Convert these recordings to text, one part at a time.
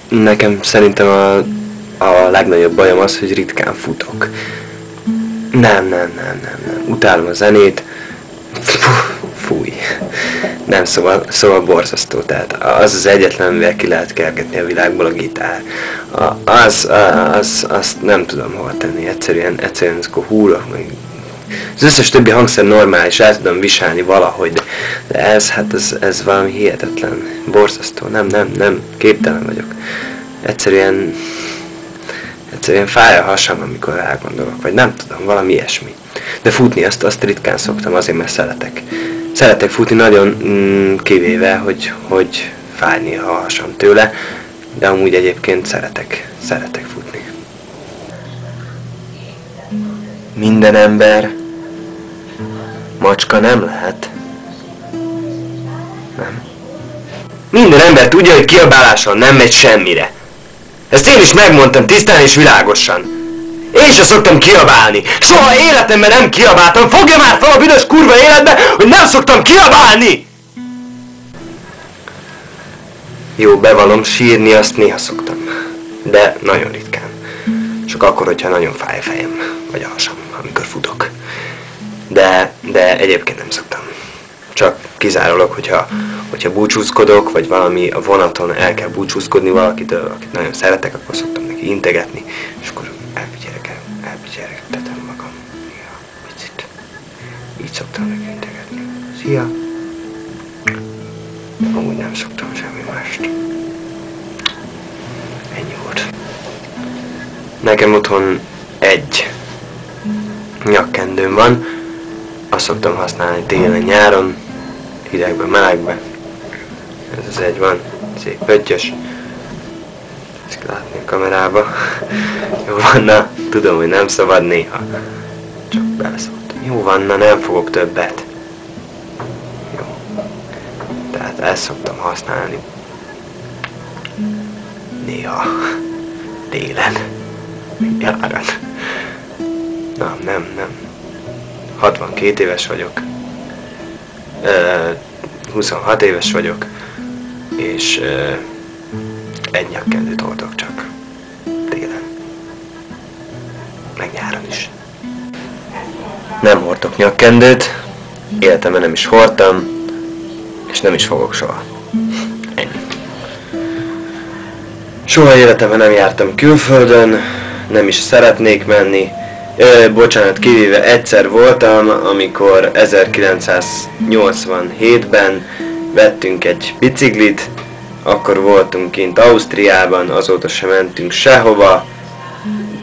Nekem szerintem a legnagyobb bajom az, hogy ritkán futok. Nem. Utálom a zenét. Fúj. Nem, szóval borzasztó. Tehát az az egyetlen, amivel ki lehet kergetni a világból, a gitár. Azt nem tudom hova tenni. Egyszerűen akkor húrok, meg az összes többi hangszer normális, el tudom viselni valahogy, de ez valami hihetetlen, borzasztó, nem, képtelen vagyok. Egyszerűen fáj a hasam, amikor elgondolok, vagy nem tudom, valami ilyesmi. De futni azt ritkán szoktam, azért mert szeretek. Szeretek futni nagyon kivéve, hogy fájni a hasam tőle, de amúgy egyébként szeretek futni. Minden ember macska nem lehet. Nem. Minden ember tudja, hogy kiabálással nem megy semmire. Ezt én is megmondtam tisztán és világosan. Én sem szoktam kiabálni. Soha életemben nem kiabáltam. Fogja már fel a büdös kurva életbe, hogy nem szoktam kiabálni! Jó, bevallom, sírni azt néha szoktam. De nagyon ritkán. Csak akkor, hogyha nagyon fáj a fejem, vagy a hasam, amikor futok. De egyébként nem szoktam. Csak kizárólag, hogyha búcsúzkodok, vagy valami a vonaton el kell búcsúzkodni valakitől, akit nagyon szeretek, akkor szoktam neki integetni, és akkor elbicseregtetem magam. Ja, picit. Így szoktam neki integetni. Szia! De amúgy nem szoktam semmi mást. Ennyi volt. Nekem otthon egy nyakkendőm van, azt szoktam használni télen-nyáron, hidegben, melegben. Ez az egy van, szép pöttyös. Ezt kell látni a kamerába. Jó van, na, tudom, hogy nem szabad néha. Csak beleszóltam. Jó van, na, nem fogok többet. Jó. Tehát ezt szoktam használni. Néha. Télen. Nyáron. Nem. 62 éves vagyok. 26 éves vagyok. És egy nyakkendőt hordok csak. Télen. Meg nyáron is. Nem hordok nyakkendőt. Életemben nem is hordtam. És nem is fogok soha. Ennyi. Soha életemben nem jártam külföldön. Nem is szeretnék menni. Bocsánat, kivéve egyszer voltam, amikor 1987-ben vettünk egy biciklit, akkor voltunk kint Ausztriában, azóta sem mentünk sehova,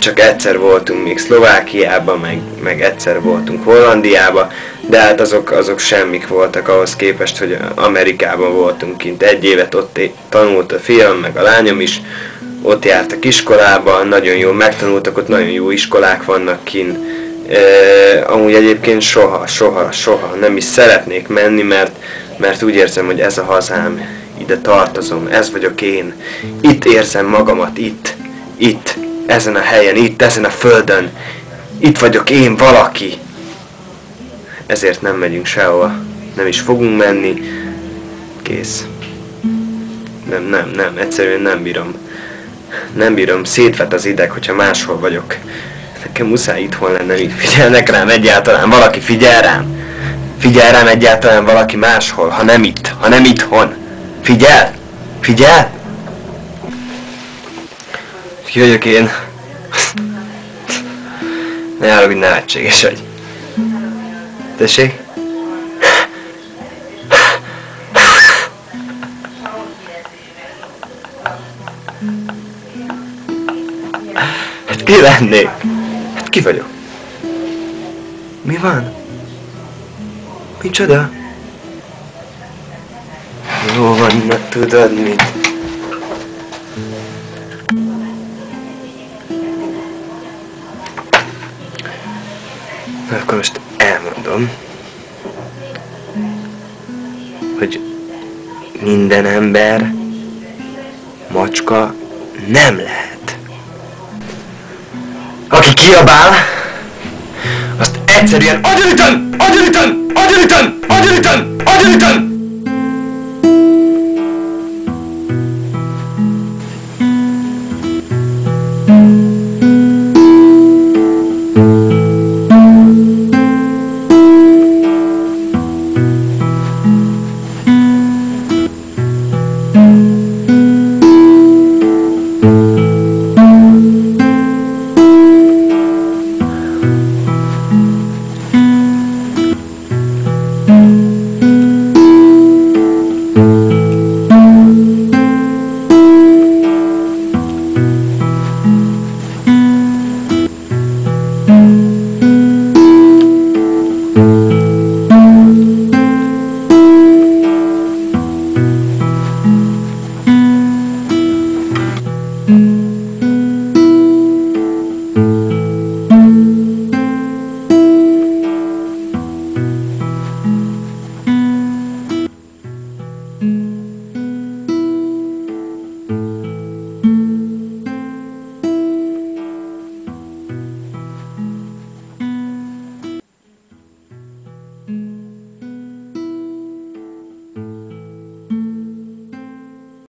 csak egyszer voltunk még Szlovákiában, meg egyszer voltunk Hollandiában, de hát azok semmik voltak ahhoz képest, hogy Amerikában voltunk kint egy évet, ott tanult a fiam, meg a lányom is, ott jártak iskolába, nagyon jól megtanultak, ott nagyon jó iskolák vannak kint. Amúgy egyébként soha nem is szeretnék menni, mert úgy érzem, hogy ez a hazám, ide tartozom, ez vagyok én. Itt érzem magamat, itt, ezen a helyen, itt, ezen a földön. Itt vagyok én, valaki. Ezért nem megyünk sehova, nem is fogunk menni. Kész. Nem, egyszerűen nem bírom. Nem bírom, szétvet az ideg, hogyha máshol vagyok. Nekem muszáj itthon lennem, így figyelnek rám egyáltalán, valaki figyel rám? Figyel rám egyáltalán valaki máshol, ha nem itt, ha nem itthon? Figyel? Figyel? Ki vagyok én? Ne állok, hogy nevetséges vagy. Tessék? Hát ki lennék? Hát ki vagyok? Mi van? Micsoda? Jó van, na tudod mit? Na akkor most elmondom. hogy minden ember macska nem lehet. Aki kiabál, azt egyszerűen agyonütön! Agyonütön! Agyonütön! Agyonütön! Agyonütön!